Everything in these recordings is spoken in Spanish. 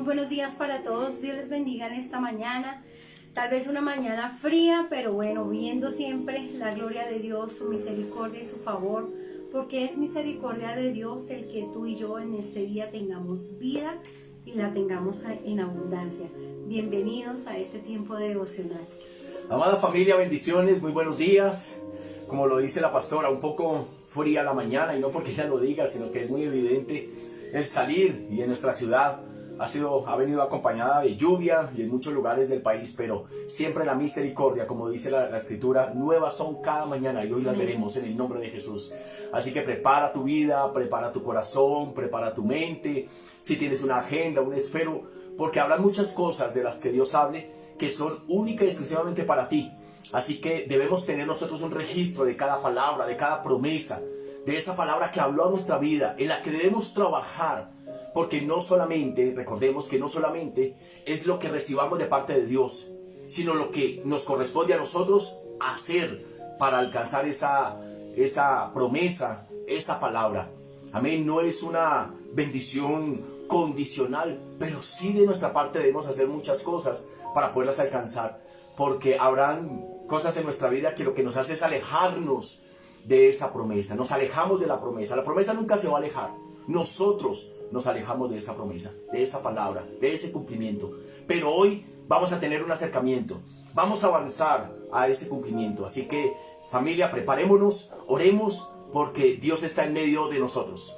buenos días para todos. Dios les bendiga en esta mañana. Tal vez una mañana fría, pero bueno, viendo siempre la gloria de Dios, su misericordia y su favor, porque es misericordia de Dios el que tú y yo en este día tengamos vida y la tengamos en abundancia. Bienvenidos a este tiempo de devocional. Amada familia, bendiciones, muy buenos días. Como lo dice la pastora, un poco fría la mañana, y no porque ella lo diga, sino que es muy evidente el salir, y en nuestra ciudad ha venido acompañada de lluvia y en muchos lugares del país, pero siempre la misericordia, como dice la escritura, nuevas son cada mañana, y hoy las veremos en el nombre de Jesús. Así que prepara tu vida, prepara tu corazón, prepara tu mente, si tienes una agenda, un esfero, porque habrá muchas cosas de las que Dios hable que son únicas y exclusivamente para ti. Así que debemos tener nosotros un registro de cada palabra, de cada promesa, de esa palabra que habló a nuestra vida, en la que debemos trabajar, porque no solamente, recordemos que no solamente es lo que recibamos de parte de Dios, sino lo que nos corresponde a nosotros hacer para alcanzar esa promesa, esa palabra. Amén, no es una bendición condicional, pero sí de nuestra parte debemos hacer muchas cosas para poderlas alcanzar, porque habrán cosas en nuestra vida que lo que nos hace es alejarnos de esa promesa. Nos alejamos de la promesa nunca se va a alejar, nosotros nos alejamos de esa promesa, de esa palabra, de ese cumplimiento. Pero hoy vamos a tener un acercamiento, vamos a avanzar a ese cumplimiento. Así que familia, preparémonos, oremos, porque Dios está en medio de nosotros.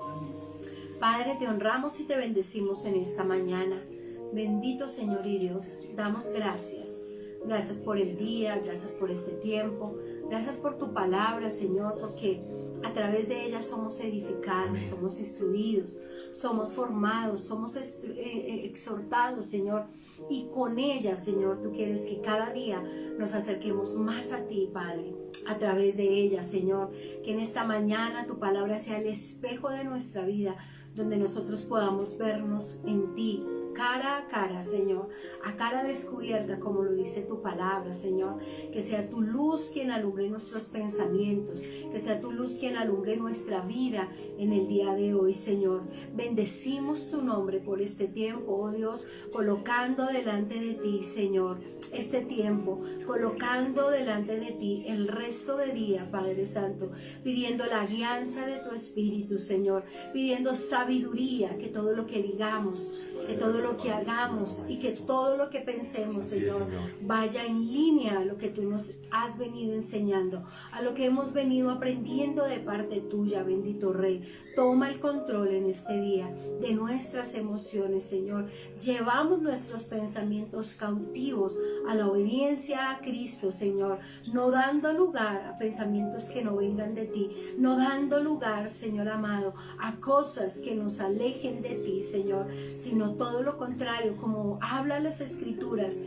Padre, te honramos y te bendecimos en esta mañana. Bendito Señor y Dios, damos gracias. Gracias por el día, gracias por este tiempo, gracias por tu palabra, Señor, porque a través de ella somos edificados, amén, somos instruidos, somos formados, somos exhortados, Señor, y con ella, Señor, tú quieres que cada día nos acerquemos más a ti, Padre, a través de ella, Señor, que en esta mañana tu palabra sea el espejo de nuestra vida, donde nosotros podamos vernos en ti, cara a cara, Señor, a cara descubierta, como lo dice tu palabra, Señor. Que sea tu luz quien alumbre nuestros pensamientos, que sea tu luz quien alumbre nuestra vida en el día de hoy, Señor. Bendecimos tu nombre por este tiempo, oh Dios, colocando delante de ti, Señor, este tiempo, colocando delante de ti el resto de día, Padre Santo, pidiendo la guianza de tu Espíritu, Señor, pidiendo sabiduría, que todo lo que digamos, que todo lo que hagamos y que todo lo que pensemos, Señor, vaya en línea a lo que tú nos has venido enseñando, a lo que hemos venido aprendiendo de parte tuya, bendito Rey. Toma el control en este día de nuestras emociones, Señor. Llevamos nuestros pensamientos cautivos a la obediencia a Cristo, Señor, no dando lugar a pensamientos que no vengan de ti, no dando lugar, Señor amado, a cosas que nos alejen de ti, Señor, sino todo lo contrario, como hablan las Escrituras.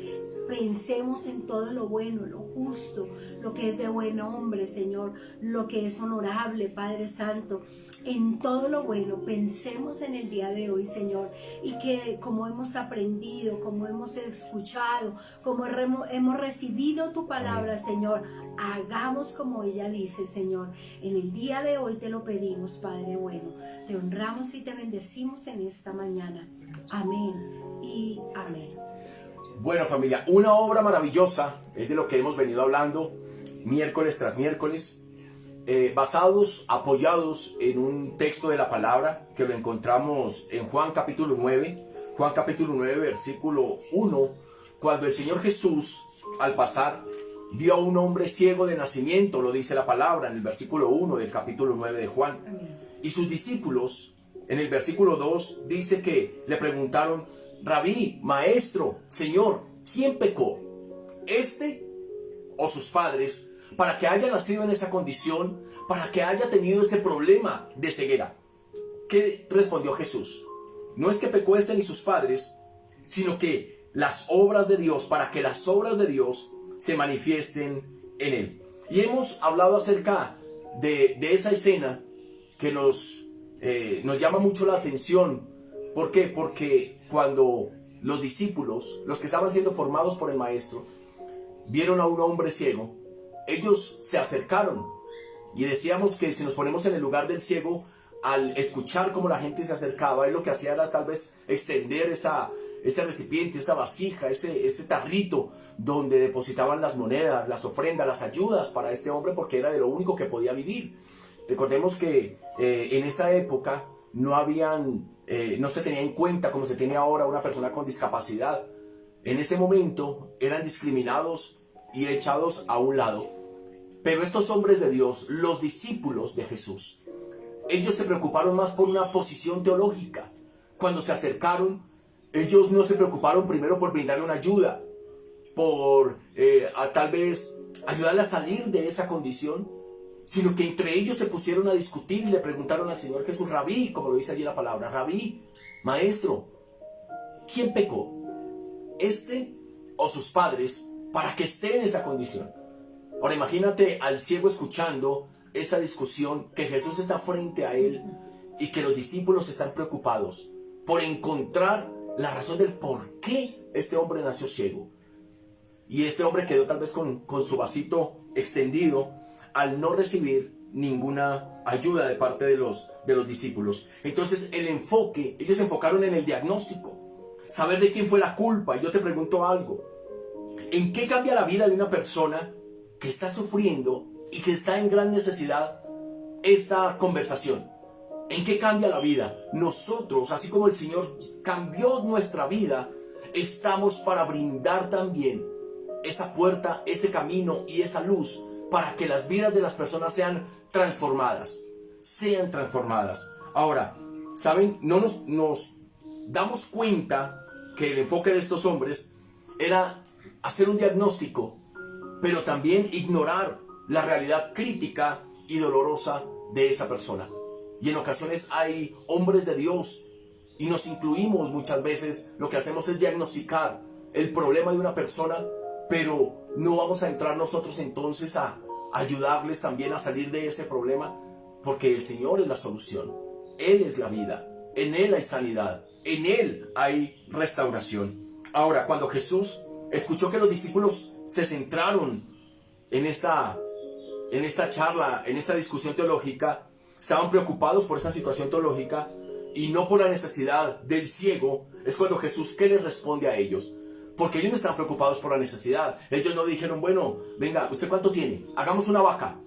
Pensemos en todo lo bueno, lo justo, lo que es de buen hombre, Señor, lo que es honorable, Padre Santo. En todo lo bueno, pensemos en el día de hoy, Señor, y que como hemos aprendido, como hemos escuchado, como hemos recibido tu palabra, Señor, hagamos como ella dice, Señor. En el día de hoy te lo pedimos, Padre bueno. Te honramos y te bendecimos en esta mañana. Amén y amén. Bueno, familia, una obra maravillosa es de lo que hemos venido hablando miércoles tras miércoles, apoyados en un texto de la palabra que lo encontramos en Juan capítulo 9, versículo 1, cuando el Señor Jesús, al pasar, vio a un hombre ciego de nacimiento, lo dice la palabra en el versículo 1 del capítulo 9 de Juan. Y sus discípulos, en el versículo 2, dice que le preguntaron: Rabí, maestro, Señor, ¿quién pecó? ¿Este o sus padres, para que haya nacido en esa condición, para que haya tenido ese problema de ceguera? ¿Qué respondió Jesús? No es que pecó este ni sus padres, sino que las obras de Dios, para que las obras de Dios se manifiesten en él. Y hemos hablado acerca de esa escena que nos llama mucho la atención. ¿Por qué? Porque cuando los discípulos, los que estaban siendo formados por el maestro, vieron a un hombre ciego, ellos se acercaron, y decíamos que si nos ponemos en el lugar del ciego, al escuchar cómo la gente se acercaba, él lo que hacía era tal vez extender ese recipiente, esa vasija, ese tarrito donde depositaban las monedas, las ofrendas, las ayudas para este hombre, porque era de lo único que podía vivir. Recordemos que en esa época no se tenía en cuenta como se tiene ahora una persona con discapacidad. En ese momento eran discriminados y echados a un lado. Pero estos hombres de Dios, los discípulos de Jesús, ellos se preocuparon más por una posición teológica. Cuando se acercaron, ellos no se preocuparon primero por brindarle una ayuda, por tal vez ayudarle a salir de esa condición, sino que entre ellos se pusieron a discutir y le preguntaron al Señor Jesús: Rabí, como lo dice allí la palabra, Rabí, maestro, ¿quién pecó? ¿Este o sus padres para que esté en esa condición? Ahora imagínate al ciego escuchando esa discusión, que Jesús está frente a él y que los discípulos están preocupados por encontrar la razón del por qué este hombre nació ciego. Y este hombre quedó tal vez con su vasito extendido al no recibir ninguna ayuda de parte de los discípulos. Entonces ellos se enfocaron en el diagnóstico, saber de quién fue la culpa. Y yo te pregunto algo: ¿en qué cambia la vida de una persona que está sufriendo y que está en gran necesidad esta conversación? ¿En qué cambia la vida? Nosotros, así como el Señor cambió nuestra vida, estamos para brindar también esa puerta, ese camino y esa luz para que las vidas de las personas sean transformadas. Ahora, ¿saben? No nos damos cuenta que el enfoque de estos hombres era hacer un diagnóstico, pero también ignorar la realidad crítica y dolorosa de esa persona. Y en ocasiones hay hombres de Dios, y nos incluimos muchas veces, lo que hacemos es diagnosticar el problema de una persona, pero no vamos a entrar nosotros entonces a ayudarles también a salir de ese problema, porque el Señor es la solución. Él es la vida, en Él hay sanidad, en Él hay restauración. Ahora, cuando Jesús escuchó que los discípulos se centraron en esta charla, en esta discusión teológica, estaban preocupados por esa situación teológica y no por la necesidad del ciego, es cuando Jesús, ¿qué les responde a ellos? Porque ellos no estaban preocupados por la necesidad. Ellos no dijeron: bueno, venga, ¿usted cuánto tiene? Hagamos una vaca.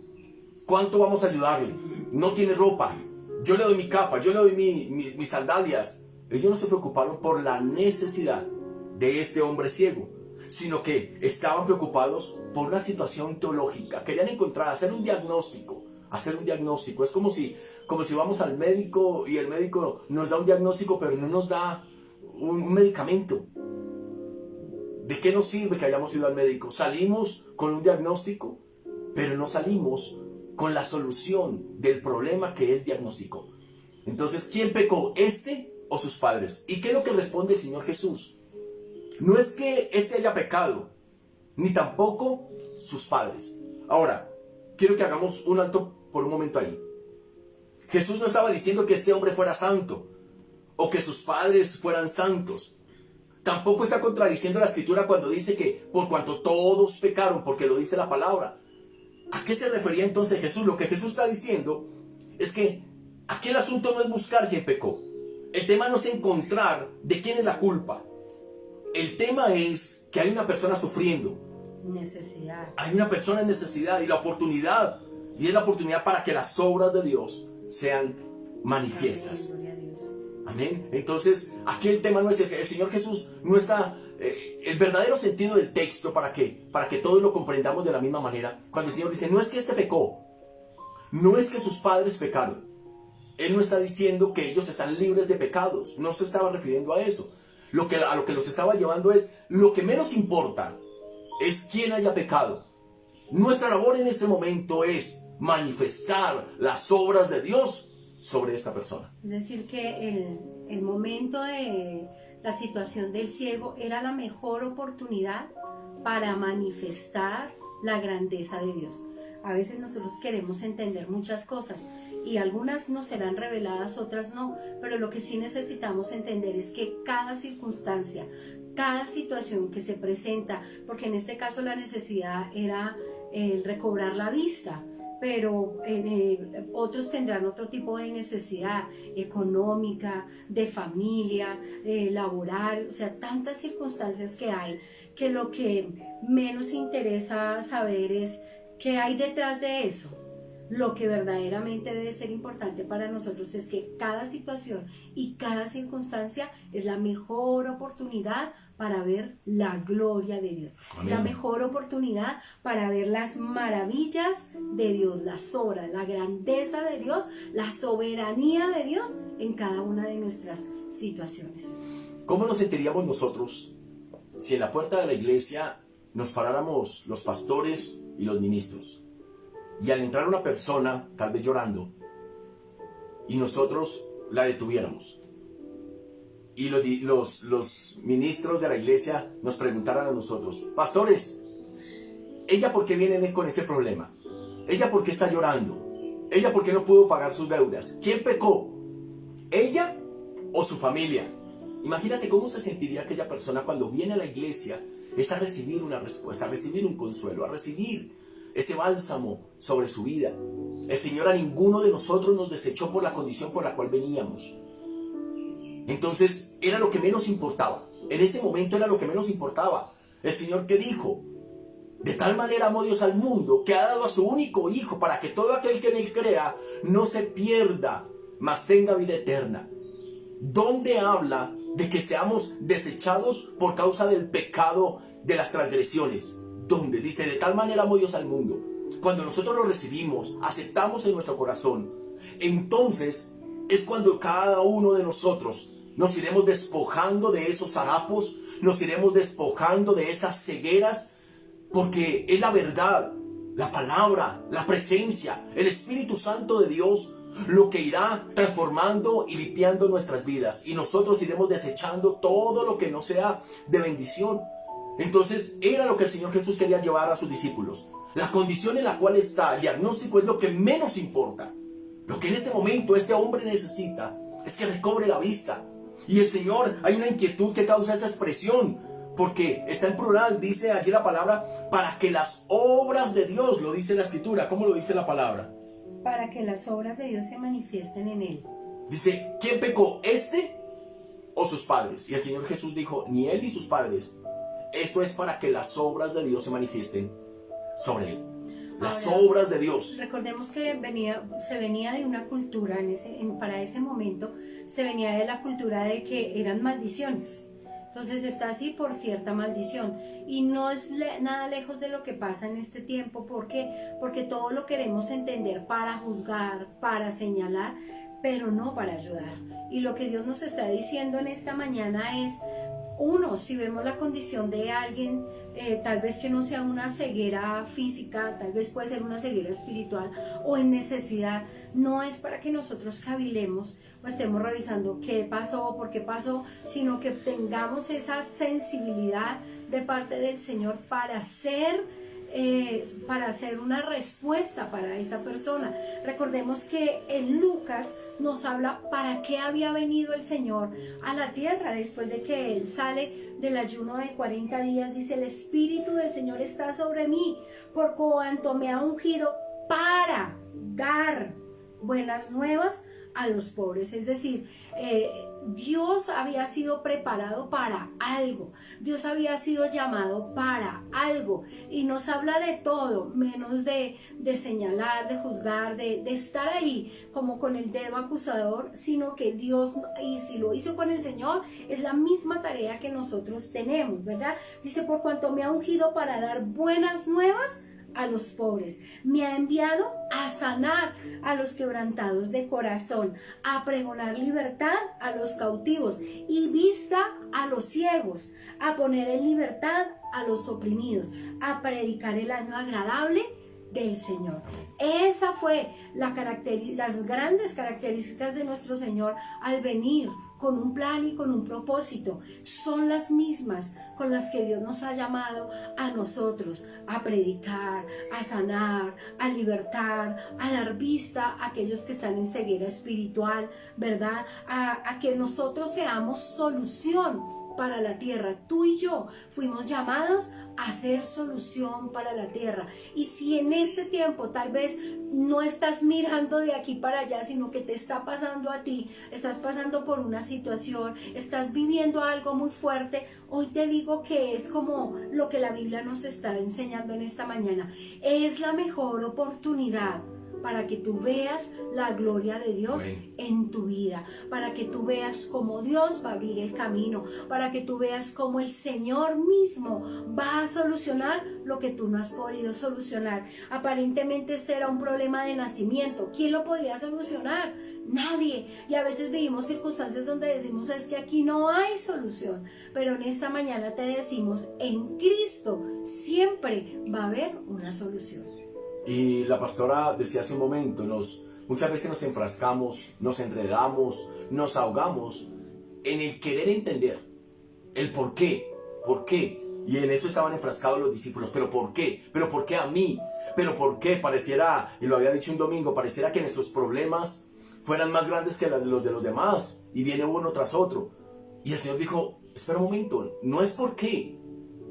¿Cuánto vamos a ayudarle? No tiene ropa. Yo le doy mi capa, yo le doy mis sandalias. Ellos no se preocuparon por la necesidad de este hombre ciego, sino que estaban preocupados por una situación teológica. Querían hacer un diagnóstico. Es como si vamos al médico y el médico nos da un diagnóstico, pero no nos da un medicamento. ¿De qué nos sirve que hayamos ido al médico? Salimos con un diagnóstico, pero no salimos con la solución del problema que él diagnosticó. Entonces, ¿quién pecó? ¿Este o sus padres? ¿Y qué es lo que responde el Señor Jesús? No es que este haya pecado, ni tampoco sus padres. Ahora, quiero que hagamos un alto por un momento ahí. Jesús no estaba diciendo que este hombre fuera santo, o que sus padres fueran santos. Tampoco está contradiciendo la Escritura cuando dice que por cuanto todos pecaron, porque lo dice la palabra. ¿A qué se refería entonces Jesús? Lo que Jesús está diciendo es que aquí el asunto no es buscar quién pecó. El tema no es encontrar de quién es la culpa. El tema es que hay una persona sufriendo. Necesidad. Hay una persona en necesidad y la oportunidad. Y es la oportunidad para que las obras de Dios sean manifiestas. Amén. Entonces, aquí el tema no es ese. El Señor Jesús no está... el verdadero sentido del texto, para que todos lo comprendamos de la misma manera, cuando el Señor dice: no es que este pecó, no es que sus padres pecaron. Él no está diciendo que ellos están libres de pecados. No se estaba refiriendo a eso. A lo que los estaba llevando es: lo que menos importa es quién haya pecado. Nuestra labor en ese momento es manifestar las obras de Dios sobre esta persona. Es decir, que el momento de la situación del ciego era la mejor oportunidad para manifestar la grandeza de Dios. A veces nosotros queremos entender muchas cosas y algunas nos serán reveladas, otras no, pero lo que sí necesitamos entender es que cada circunstancia, cada situación que se presenta, porque en este caso la necesidad era el recobrar la vista, pero otros tendrán otro tipo de necesidad económica, de familia, laboral, o sea, tantas circunstancias que hay, que lo que menos interesa saber es qué hay detrás de eso. Lo que verdaderamente debe ser importante para nosotros es que cada situación y cada circunstancia es la mejor oportunidad para ver la gloria de Dios. Amén. La mejor oportunidad para ver las maravillas de Dios, las obras, la grandeza de Dios, la soberanía de Dios en cada una de nuestras situaciones. ¿Cómo nos sentiríamos nosotros si en la puerta de la iglesia nos paráramos los pastores y los ministros? Y al entrar una persona, tal vez llorando, y nosotros la detuviéramos, y los ministros de la iglesia nos preguntaran a nosotros: pastores, ¿ella por qué viene con ese problema? ¿Ella por qué está llorando? ¿Ella por qué no pudo pagar sus deudas? ¿Quién pecó? ¿Ella o su familia? Imagínate cómo se sentiría aquella persona cuando viene a la iglesia. Es a recibir una respuesta, a recibir un consuelo, a recibir ese bálsamo sobre su vida. El Señor a ninguno de nosotros nos desechó por la condición por la cual veníamos. Entonces era lo que menos importaba. En ese momento era lo que menos importaba. El Señor, ¿qué dijo? De tal manera amó Dios al mundo que ha dado a su único Hijo para que todo aquel que en Él crea no se pierda, mas tenga vida eterna. ¿Dónde habla de que seamos desechados por causa del pecado de las transgresiones? ¿Dónde? Dice, de tal manera amó Dios al mundo. Cuando nosotros lo recibimos, aceptamos en nuestro corazón, entonces es cuando cada uno de nosotros nos iremos despojando de esos harapos, nos iremos despojando de esas cegueras, porque es la verdad, la palabra, la presencia, el Espíritu Santo de Dios lo que irá transformando y limpiando nuestras vidas, y nosotros iremos desechando todo lo que no sea de bendición. Entonces era lo que el Señor Jesús quería llevar a sus discípulos. La condición en la cual está, el diagnóstico, es lo que menos importa. Lo que en este momento este hombre necesita es que recobre la vista. Y el Señor, hay una inquietud que causa esa expresión, porque está en plural, dice allí la palabra, para que las obras de Dios, lo dice la Escritura. ¿Cómo lo dice la palabra? Para que las obras de Dios se manifiesten en él. Dice, ¿quién pecó? ¿Este o sus padres? Y el Señor Jesús dijo, ni él ni sus padres. Esto es para que las obras de Dios se manifiesten sobre él. Las obras de Dios. Recordemos que se venía de una cultura, para ese momento, se venía de la cultura de que eran maldiciones. Entonces está así por cierta maldición. Y no es nada lejos de lo que pasa en este tiempo. ¿Por qué? Porque todo lo queremos entender para juzgar, para señalar, pero no para ayudar. Y lo que Dios nos está diciendo en esta mañana es: uno, si vemos la condición de alguien, tal vez que no sea una ceguera física, tal vez puede ser una ceguera espiritual o en necesidad, no es para que nosotros cavilemos o estemos revisando qué pasó, por qué pasó, sino que tengamos esa sensibilidad de parte del Señor para hacer una respuesta para esa persona. Recordemos que en Lucas nos habla para qué había venido el Señor a la tierra después de que Él sale del ayuno de 40 días. Dice: el Espíritu del Señor está sobre mí, por cuanto me ha ungido para dar buenas nuevas a los pobres. Es decir, Dios había sido preparado para algo, Dios había sido llamado para algo, y nos habla de todo menos de señalar, de juzgar, de estar ahí como con el dedo acusador, sino que Dios, y si lo hizo con el Señor, es la misma tarea que nosotros tenemos, ¿verdad? Dice: por cuanto me ha ungido para dar buenas nuevas a los pobres, me ha enviado a sanar a los quebrantados de corazón, a pregonar libertad a los cautivos y vista a los ciegos, a poner en libertad a los oprimidos, a predicar el año agradable del Señor. Esa fue las grandes características de nuestro Señor al venir con un plan y con un propósito. Son las mismas con las que Dios nos ha llamado a nosotros, a predicar, a sanar, a libertar, a dar vista a aquellos que están en ceguera espiritual, ¿verdad? A que nosotros seamos solución para la tierra. Tú y yo fuimos llamados a ser solución para la tierra. Y si en este tiempo tal vez no estás mirando de aquí para allá, sino que te está pasando a ti, estás pasando por una situación, estás viviendo algo muy fuerte, hoy te digo que es como lo que la Biblia nos está enseñando en esta mañana. Es la mejor oportunidad para que tú veas la gloria de Dios en tu vida, para que tú veas cómo Dios va a abrir el camino, para que tú veas cómo el Señor mismo va a solucionar lo que tú no has podido solucionar. Aparentemente este era un problema de nacimiento. ¿Quién lo podía solucionar? Nadie. Y a veces vivimos circunstancias donde decimos, es que aquí no hay solución, pero en esta mañana te decimos, en Cristo siempre va a haber una solución. Y la pastora decía hace un momento, muchas veces nos enfrascamos, nos enredamos, nos ahogamos en el querer entender el por qué, y en eso estaban enfrascados los discípulos. ¿Pero por qué? ¿Pero por qué a mí? ¿Pero por qué? Pareciera, y lo había dicho un domingo, pareciera que nuestros problemas fueran más grandes que los de los demás, y viene uno tras otro. Y el Señor dijo, espera un momento, no es por qué,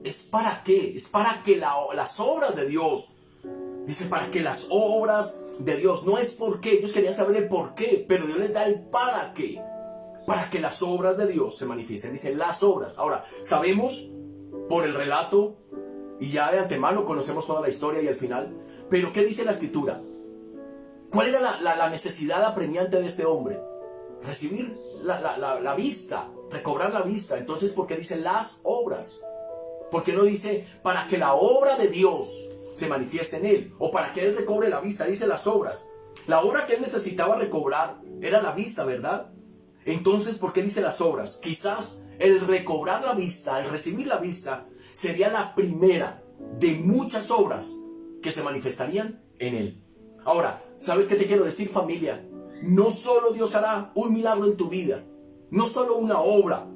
es para qué, es para que las obras de Dios, dice, para que las obras de Dios, no es por qué. Ellos querían saber el por qué, pero Dios les da el para qué. Para que las obras de Dios se manifiesten. Dice, las obras. Ahora, sabemos por el relato, y ya de antemano conocemos toda la historia y el final, pero ¿qué dice la Escritura? ¿Cuál era la necesidad apremiante de este hombre? Recibir la vista, recobrar la vista. Entonces, ¿por qué dice las obras? ¿Por qué no dice para que la obra de Dios se manifieste en él, o para que él recobre la vista? Dice las obras. La obra que él necesitaba recobrar era la vista, ¿verdad? Entonces, ¿por qué dice las obras? Quizás el recobrar la vista, el recibir la vista, sería la primera de muchas obras que se manifestarían en él. Ahora, ¿sabes qué te quiero decir, familia? No solo Dios hará un milagro en tu vida, no solo una obra,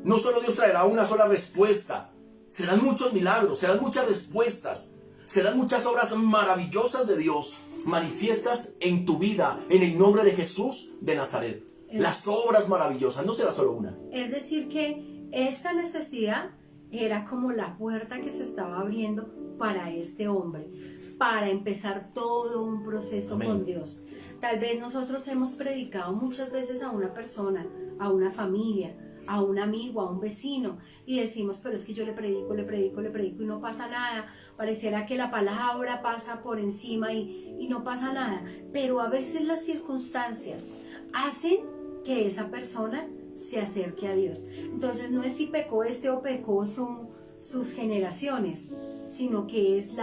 no solo Dios traerá una sola respuesta. Serán muchos milagros, serán muchas respuestas, serán muchas obras maravillosas de Dios manifiestas en tu vida, en el nombre de Jesús de Nazaret. Las obras maravillosas, no será solo una. Es decir que esta necesidad era como la puerta que se estaba abriendo para este hombre, para empezar todo un proceso Amén. Con Dios. Tal vez nosotros hemos predicado muchas veces a una persona, a una familia, a un amigo, a un vecino, y decimos, pero es que yo le predico y no pasa nada. Pareciera que la palabra pasa por encima y no pasa nada. Pero a veces las circunstancias hacen que esa persona se acerque a Dios. Entonces no es si pecó este o pecó sus generaciones, sino que es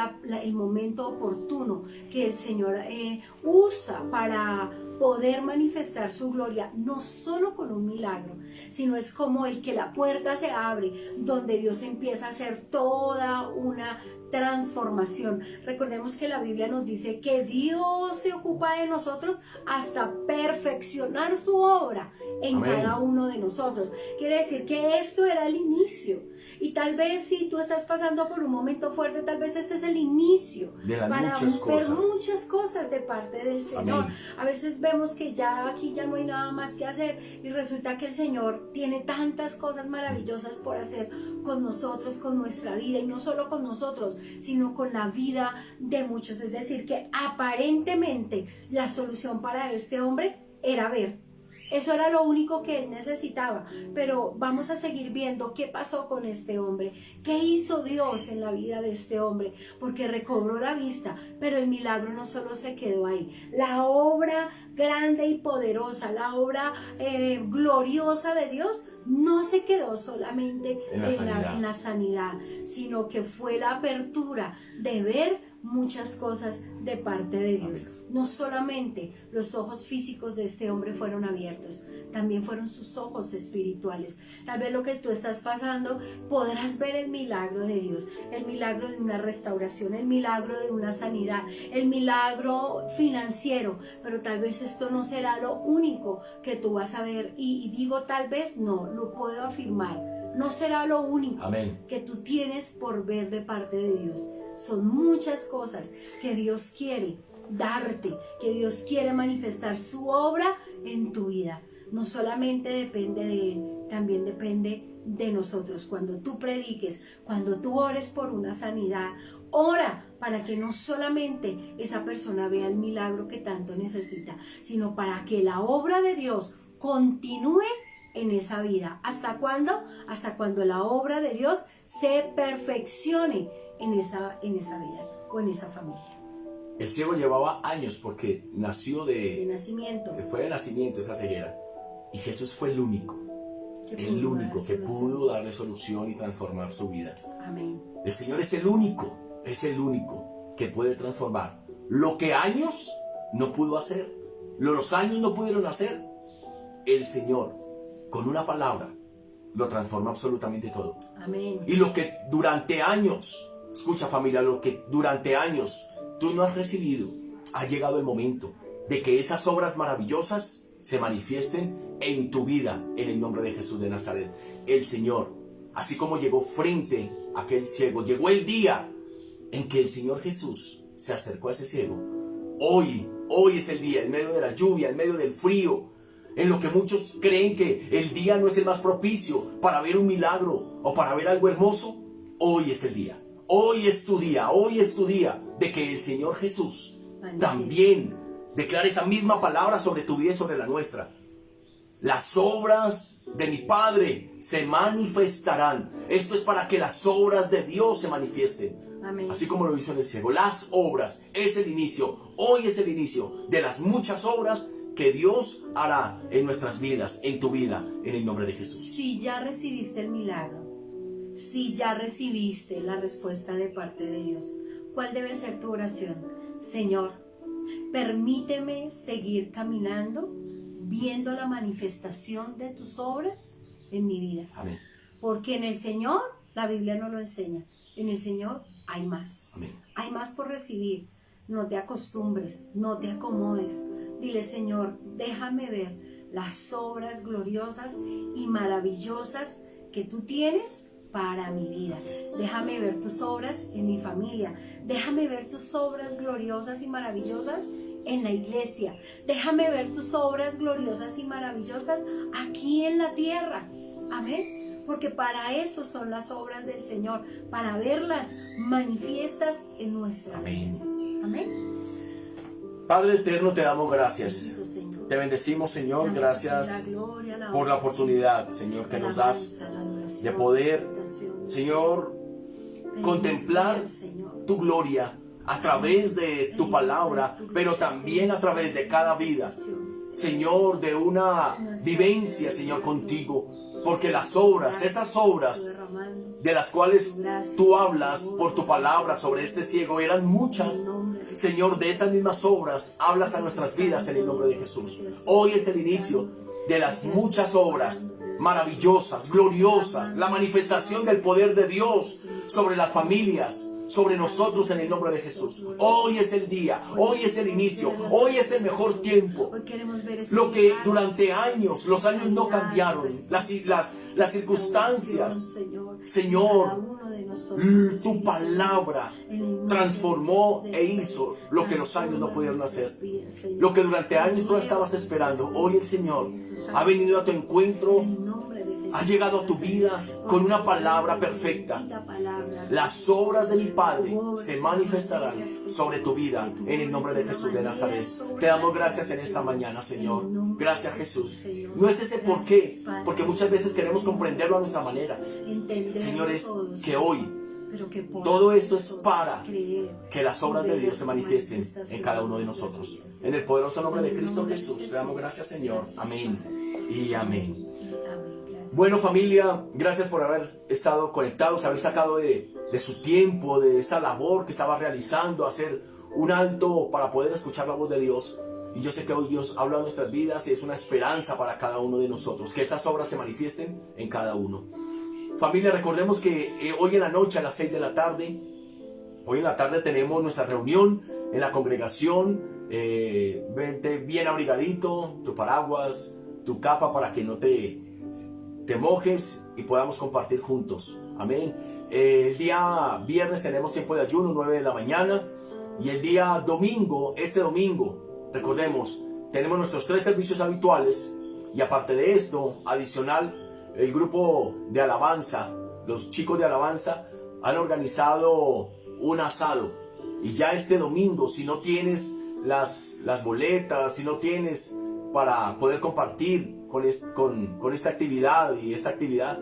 el momento oportuno que el Señor usa para poder manifestar su gloria, no solo con un milagro, sino es como el que la puerta se abre, donde Dios empieza a hacer toda una transformación. Recordemos que la Biblia nos dice que Dios se ocupa de nosotros hasta perfeccionar su obra en Amén. cada uno de nosotros. Quiere decir que esto era el inicio. Y tal vez si tú estás pasando por un momento fuerte, tal vez este es el inicio de para muchas ver cosas. muchas cosas de parte del Señor. Amén. A veces vemos que ya aquí ya no hay nada más que hacer y resulta que el Señor tiene tantas cosas maravillosas por hacer con nosotros, con nuestra vida, y no solo con nosotros, sino con la vida de muchos. Es decir, que aparentemente la solución para este hombre era ver. Eso era lo único que él necesitaba, pero vamos a seguir viendo qué pasó con este hombre, qué hizo Dios en la vida de este hombre, porque recobró la vista, pero el milagro no solo se quedó ahí. La obra grande y poderosa, la obra gloriosa de Dios no se quedó solamente en la sanidad, sino que fue la apertura de ver muchas cosas de parte de Dios. No solamente los ojos físicos de este hombre fueron abiertos, también fueron sus ojos espirituales. Tal vez lo que tú estás pasando, podrás ver el milagro de Dios, el milagro de una restauración, el milagro de una sanidad, el milagro financiero, pero tal vez esto no será lo único que tú vas a ver, y digo tal vez, no, lo puedo afirmar, no será lo único Amén. que tú tienes por ver de parte de Dios. Son muchas cosas que Dios quiere darte, que Dios quiere manifestar su obra en tu vida. No solamente depende de Él, también depende de nosotros. Cuando tú prediques, cuando tú ores por una sanidad, ora para que no solamente esa persona vea el milagro que tanto necesita, sino para que la obra de Dios continúe en esa vida. ¿Hasta cuándo? Hasta cuando la obra de Dios se perfeccione en esa vida o en esa familia. El ciego llevaba años porque nació De nacimiento. fue de nacimiento esa ceguera. Y Jesús fue el único que pudo darle solución y transformar su vida. Amén. El Señor es el único que puede transformar lo que años no pudo hacer, los años no pudieron hacer. El Señor, con una palabra, lo transforma absolutamente todo. Amén. Y lo que durante años, escucha familia, lo que durante años tú no has recibido, ha llegado el momento de que esas obras maravillosas se manifiesten en tu vida, en el nombre de Jesús de Nazaret. El Señor, así como llegó frente a aquel ciego, llegó el día en que el Señor Jesús se acercó a ese ciego. Hoy es el día, en medio de la lluvia, en medio del frío, en lo que muchos creen que el día no es el más propicio para ver un milagro o para ver algo hermoso. Hoy es el día, hoy es tu día de que el Señor Jesús también declare esa misma palabra sobre tu vida y sobre la nuestra. Las obras de mi Padre se manifestarán. Esto es para que las obras de Dios se manifiesten. Amén. Así como lo hizo en el ciego. Las obras es el inicio. Hoy es el inicio de las muchas obras que Dios hará en nuestras vidas, en tu vida, en el nombre de Jesús. Si ya recibiste el milagro, si ya recibiste la respuesta de parte de Dios, ¿cuál debe ser tu oración? Señor, permíteme seguir caminando, viendo la manifestación de tus obras en mi vida. Amén. Porque en el Señor, la Biblia no lo enseña, en el Señor hay más. Amén. Hay más por recibir. No te acostumbres, no te acomodes. Dile, Señor, déjame ver las obras gloriosas y maravillosas que tú tienes para mi vida. Déjame ver tus obras en mi familia. Déjame ver tus obras gloriosas y maravillosas en la iglesia. Déjame ver tus obras gloriosas y maravillosas aquí en la tierra. Amén. Porque para eso son las obras del Señor, para verlas manifiestas en nuestra vida. Amén. Padre eterno, te damos gracias. Bendito Señor. Te bendecimos, Señor. Gracias por la oportunidad, Señor, que nos das de poder, Señor, contemplar tu gloria a través de tu palabra, pero también a través de cada vida, Señor, de una vivencia, Señor, contigo. Porque las obras, esas obras de las cuales tú hablas por tu palabra sobre este ciego eran muchas. Señor, de esas mismas obras hablas a nuestras vidas en el nombre de Jesús. Hoy es el inicio de las muchas obras maravillosas, gloriosas, la manifestación del poder de Dios sobre las familias, sobre nosotros en el nombre de Jesús. Hoy es el día, hoy es el inicio, hoy es el mejor tiempo. Lo que durante años, los años no cambiaron, las circunstancias, Señor, tu palabra transformó e hizo lo que los años no pudieron hacer. Lo que durante años tú estabas esperando, hoy el Señor ha venido a tu encuentro, ha llegado a tu vida con una palabra perfecta. Las obras de mi Padre se manifestarán sobre tu vida en el nombre de Jesús de Nazaret. Te damos gracias en esta mañana, Señor. Gracias, Jesús. No es ese por qué, porque muchas veces queremos comprenderlo a nuestra manera. Señor, es que hoy todo esto es para que las obras de Dios se manifiesten en cada uno de nosotros. En el poderoso nombre de Cristo Jesús, te damos gracias, Señor. Amén y amén. Bueno, familia, gracias por haber estado conectados, haber sacado de su tiempo, de esa labor que estaba realizando, hacer un alto para poder escuchar la voz de Dios. Y yo sé que hoy Dios habla en nuestras vidas y es una esperanza para cada uno de nosotros, que esas obras se manifiesten en cada uno. Familia, recordemos que hoy en la noche a las 6 de la tarde, hoy en la tarde tenemos nuestra reunión en la congregación. Vente bien abrigadito, tu paraguas, tu capa para que no te mojes y podamos compartir juntos. Amén. El día viernes tenemos tiempo de ayuno, 9 de la mañana. Y el día domingo, este domingo, recordemos, tenemos nuestros 3 servicios habituales Y aparte de esto, adicional, el grupo de alabanza, los chicos de alabanza, han organizado un asado. Y ya este domingo, si no tienes las boletas, si no tienes para poder compartir con esta actividad y esta actividad,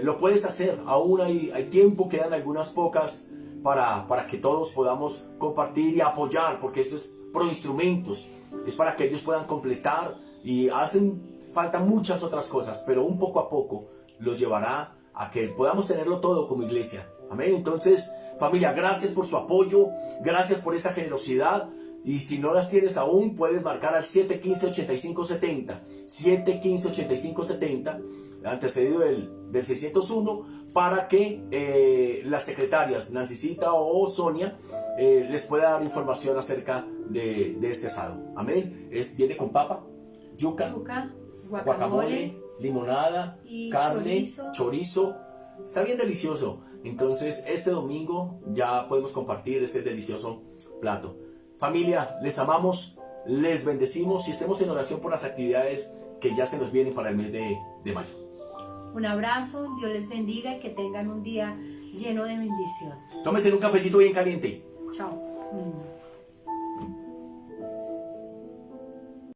lo puedes hacer. Aún hay tiempo, quedan algunas pocas para que todos podamos compartir y apoyar, porque esto es pro instrumentos, es para que ellos puedan completar, y hacen falta muchas otras cosas, pero un poco a poco los llevará a que podamos tenerlo todo como iglesia. Amén. Entonces, familia, gracias por su apoyo, gracias por esa generosidad. Y si no las tienes aún, puedes marcar al 715-8570, 715-8570, antecedido del 601, para que las secretarias, Nancycita o Sonia, les pueda dar información acerca de este asado. Amén. Viene con papa, yuca, guacamole, limonada, y carne, chorizo. Está bien delicioso. Entonces, este domingo ya podemos compartir este delicioso plato. Familia, les amamos, les bendecimos y estemos en oración por las actividades que ya se nos vienen para el mes de mayo. Un abrazo, Dios les bendiga y que tengan un día lleno de bendición. Tómense un cafecito bien caliente. Chao.